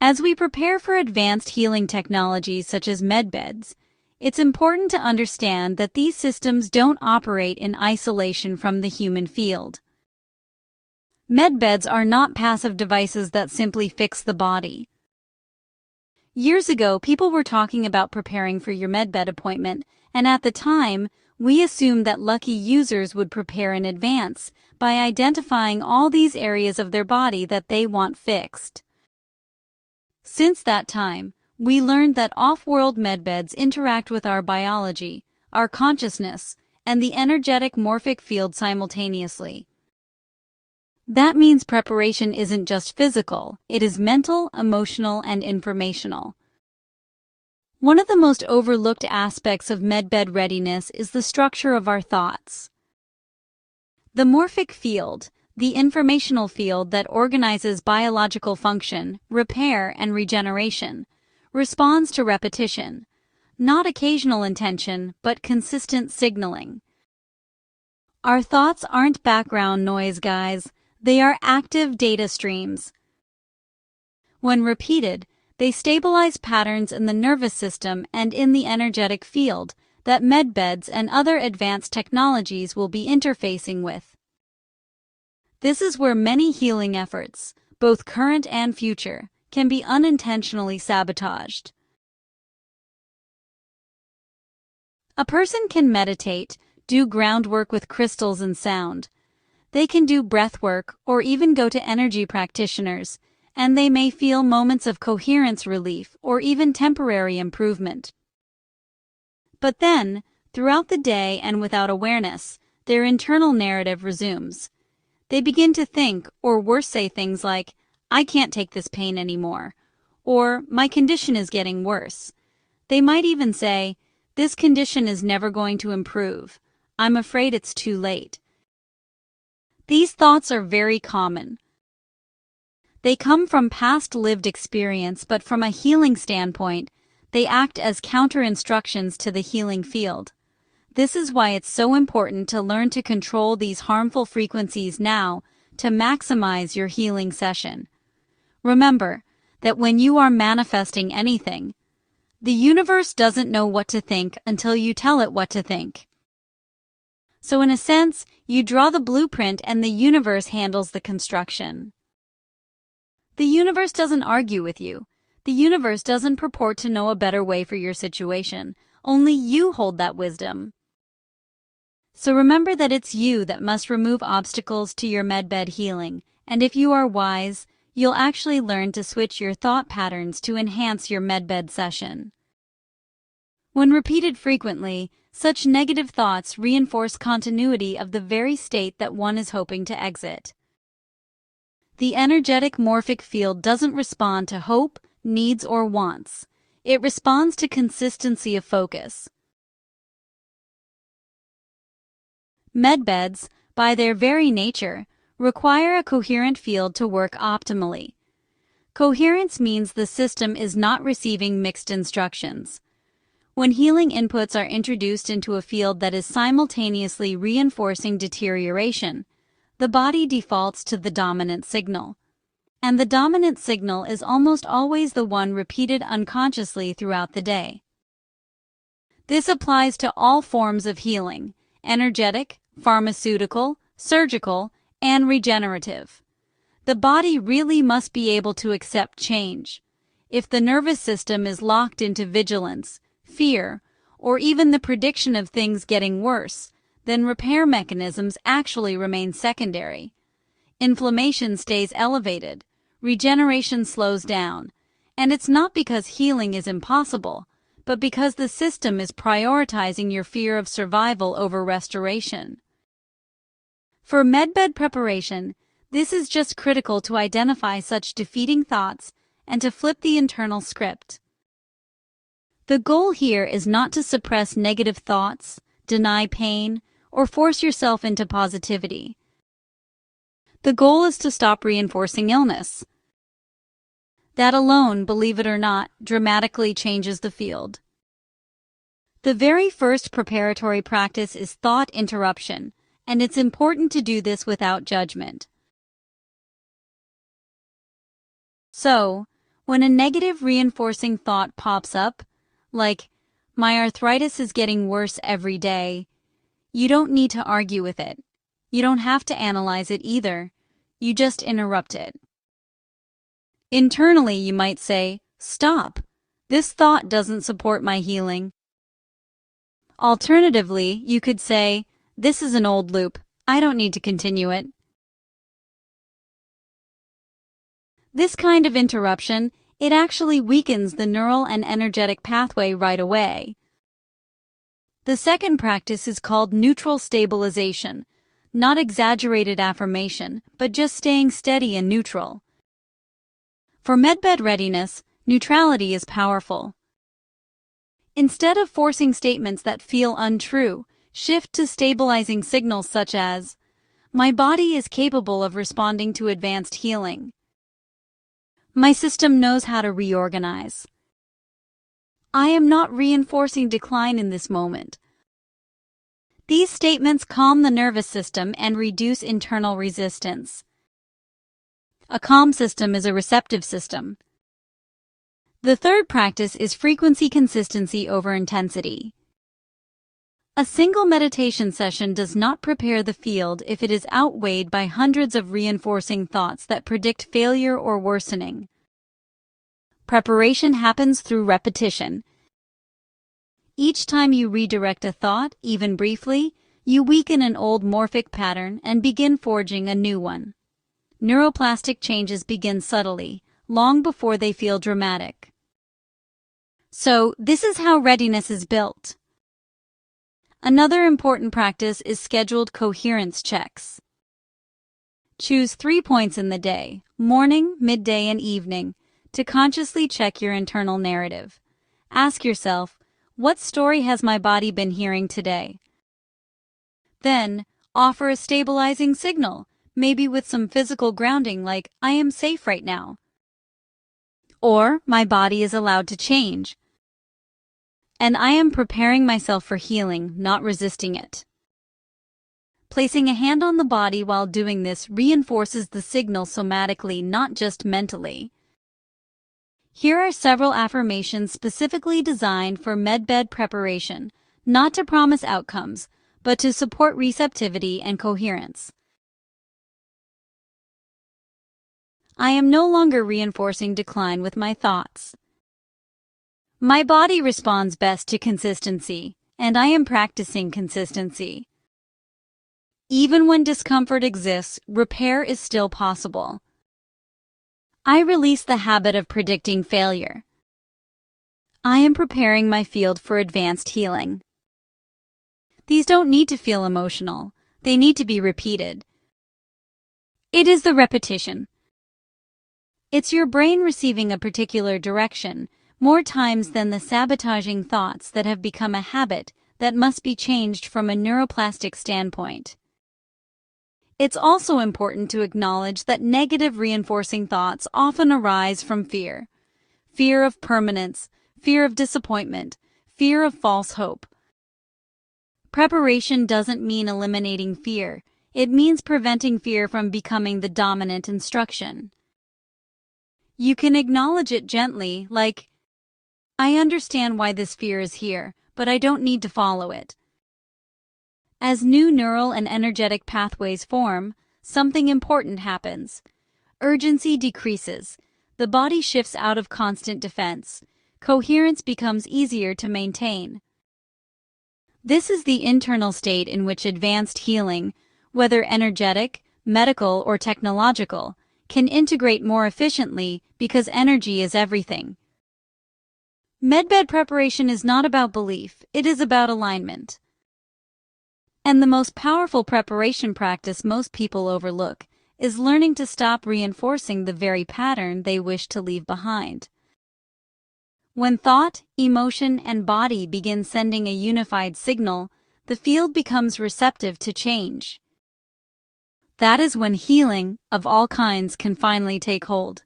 As we prepare for advanced healing technologies such as medbeds, it's important to understand that these systems don't operate in isolation from the human field. Medbeds are not passive devices that simply fix the body. Years ago, people were talking about preparing for your medbed appointment, and at the time, we assumed that lucky users would prepare in advance by identifying all these areas of their body that they want fixed. Since that time, we learned that off-world medbeds interact with our biology, our consciousness, and the energetic morphic field simultaneously. That means preparation isn't just physical, it is mental, emotional, and informational. One of the most overlooked aspects of medbed readiness is the structure of our thoughts. The morphic field, the informational field that organizes biological function, repair, and regeneration, responds to repetition, not occasional intention, but consistent signaling. Our thoughts aren't background noise, guys. They are active data streams. When repeated, they stabilize patterns in the nervous system and in the energetic field that medbeds and other advanced technologies will be interfacing with. This is where many healing efforts, both current and future, can be unintentionally sabotaged. A person can meditate, do groundwork with crystals and sound. They can do breath work or even go to energy practitioners, and they may feel moments of coherence relief or even temporary improvement. But then, throughout the day and without awareness, their internal narrative resumes. They begin to think, or worse say things like, "I can't take this pain anymore," or "My condition is getting worse." They might even say, "This condition is never going to improve. I'm afraid it's too late." These thoughts are very common. They come from past lived experience, but from a healing standpoint, they act as counter-instructions to the healing field. This is why it's so important to learn to control these harmful frequencies now to maximize your healing session. Remember that when you are manifesting anything, the universe doesn't know what to think until you tell it what to think. So in a sense, you draw the blueprint and the universe handles the construction. The universe doesn't argue with you. The universe doesn't purport to know a better way for your situation. Only you hold that wisdom. So remember that it's you that must remove obstacles to your medbed healing, and if you are wise, you'll actually learn to switch your thought patterns to enhance your medbed session. When repeated frequently, such negative thoughts reinforce continuity of the very state that one is hoping to exit. The energetic morphic field doesn't respond to hope, needs, or wants. It responds to consistency of focus. Medbeds, by their very nature, require a coherent field to work optimally. Coherence means the system is not receiving mixed instructions. When healing inputs are introduced into a field that is simultaneously reinforcing deterioration, the body defaults to the dominant signal. And the dominant signal is almost always the one repeated unconsciously throughout the day. This applies to all forms of healing: energetic, pharmaceutical, surgical, and regenerative. The body really must be able to accept change. If the nervous system is locked into vigilance, fear, or even the prediction of things getting worse, then repair mechanisms actually remain secondary. Inflammation stays elevated, regeneration slows down, and it's not because healing is impossible, but because the system is prioritizing your fear of survival over restoration. For medbed preparation, this is just critical to identify such defeating thoughts and to flip the internal script. The goal here is not to suppress negative thoughts, deny pain, or force yourself into positivity. The goal is to stop reinforcing illness. That alone, believe it or not, dramatically changes the field. The very first preparatory practice is thought interruption, and it's important to do this without judgment. So, When a negative reinforcing thought pops up, like, "My arthritis is getting worse every day," you don't need to argue with it. You don't have to analyze it either. You just interrupt it. Internally, you might say, "Stop. This thought doesn't support my healing." Alternatively, you could say, "This is an old loop. I don't need to continue it." This kind of interruption, it actually weakens the neural and energetic pathway right away. The second practice is called neutral stabilization, not exaggerated affirmation, but just staying steady and neutral. For medbed readiness, neutrality is powerful. Instead of forcing statements that feel untrue, shift to stabilizing signals such as, "My body is capable of responding to advanced healing. My system knows how to reorganize. I am not reinforcing decline in this moment." These statements calm the nervous system and reduce internal resistance. A calm system is a receptive system. The third practice is frequency consistency over intensity. A single meditation session does not prepare the field if it is outweighed by hundreds of reinforcing thoughts that predict failure or worsening. Preparation happens through repetition. Each time you redirect a thought, even briefly, you weaken an old morphic pattern and begin forging a new one. Neuroplastic changes begin subtly, long before they feel dramatic. So, this is how readiness is built. Another important practice is scheduled coherence checks. Choose 3 points in the day, morning, midday, and evening, to consciously check your internal narrative. Ask yourself, what story has my body been hearing today? Then, offer a stabilizing signal, maybe with some physical grounding like, "I am safe right now." Or, "My body is allowed to change. And I am preparing myself for healing, not resisting it." Placing a hand on the body while doing this reinforces the signal somatically, not just mentally. Here are several affirmations specifically designed for medbed preparation, not to promise outcomes, but to support receptivity and coherence. I am no longer reinforcing decline with my thoughts. My body responds best to consistency, and I am practicing consistency. Even when discomfort exists, repair is still possible. I release the habit of predicting failure. I am preparing my field for advanced healing. These don't need to feel emotional. They need to be repeated. It is the repetition. It's your brain receiving a particular direction more times than the sabotaging thoughts that have become a habit that must be changed from a neuroplastic standpoint. It's also important to acknowledge that negative reinforcing thoughts often arise from fear. Fear of permanence, fear of disappointment, fear of false hope. Preparation doesn't mean eliminating fear. It means preventing fear from becoming the dominant instruction. You can acknowledge it gently, like, "I understand why this fear is here, but I don't need to follow it." As new neural and energetic pathways form, something important happens. Urgency decreases. The body shifts out of constant defense. Coherence becomes easier to maintain. This is the internal state in which advanced healing, whether energetic, medical, or technological, can integrate more efficiently because energy is everything. Medbed preparation is not about belief, it is about alignment. And the most powerful preparation practice most people overlook is learning to stop reinforcing the very pattern they wish to leave behind. When thought, emotion, and body begin sending a unified signal, the field becomes receptive to change. That is when healing, of all kinds, can finally take hold.